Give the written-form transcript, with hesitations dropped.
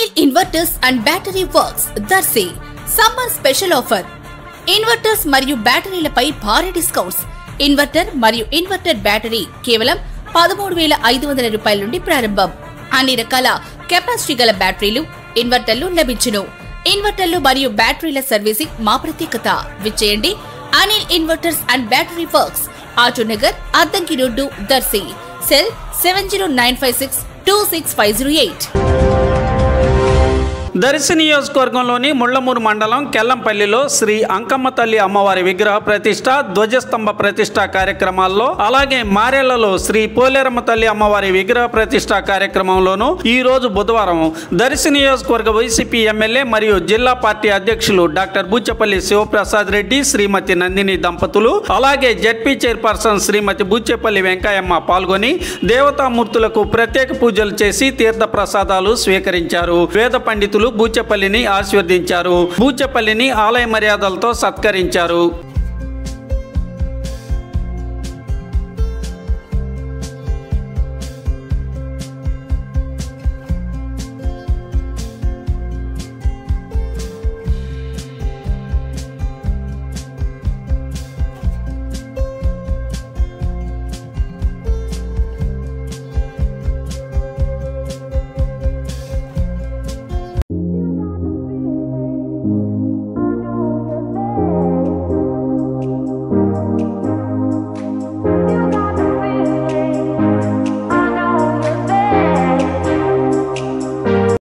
Anil Inverters and Battery Works, Darsi. Summer special offer. Inverters మరియు బ్యాటరీలపై భారీ discounts. Inverter మరియు inverter battery కేవలం 13,500 రూపాయల నుండి ప్రారంభం. అన్ని రకాల కెపాసిటీ గల బ్యాటరీలు, ఇన్వర్టర్లు లభించును. ఇన్వర్టర్లు మరియు బ్యాటరీల సర్వీసింగ్ మా ప్రత్యేకత. విచ్చేయండి Anil inverters and battery works, Autonagar, Addanki road, Darsi. Cell 7095626508. Darsi నియోజకవర్గంలోని ముళ్లమూరు మండలం కెల్లంపల్లిలో శ్రీ అంకమ్మ తల్లి అమ్మవారి విగ్రహ ప్రతిష్ట, ధ్వజస్తంభ ప్రతిష్ట కార్యక్రమాల్లో, అలాగే మారేళ్లలో శ్రీ పోలేరమ్మ తల్లి అమ్మవారి విగ్రహ ప్రతిష్ట కార్యక్రమంలోనూ ఈ రోజు బుధవారం దర్శి నియోజకవర్గ వైసీపీ ఎమ్మెల్యే మరియు జిల్లా పార్టీ అధ్యక్షులు డాక్టర్ బూచెపల్లి శివప్రసాద్ రెడ్డి, శ్రీమతి నందిని దంపతులు, అలాగే జెడ్పీ చైర్పర్సన్ శ్రీమతి బూచెపల్లి వెంకయ్యమ్మ పాల్గొని దేవతామూర్తులకు ప్రత్యేక పూజలు చేసి తీర్థ ప్రసాదాలు స్వీకరించారు. వేద పండితులు బూచెపల్లిని ఆశీర్వదించారు. బూచెపల్లిని ఆలయ మర్యాదలతో సత్కరించారు.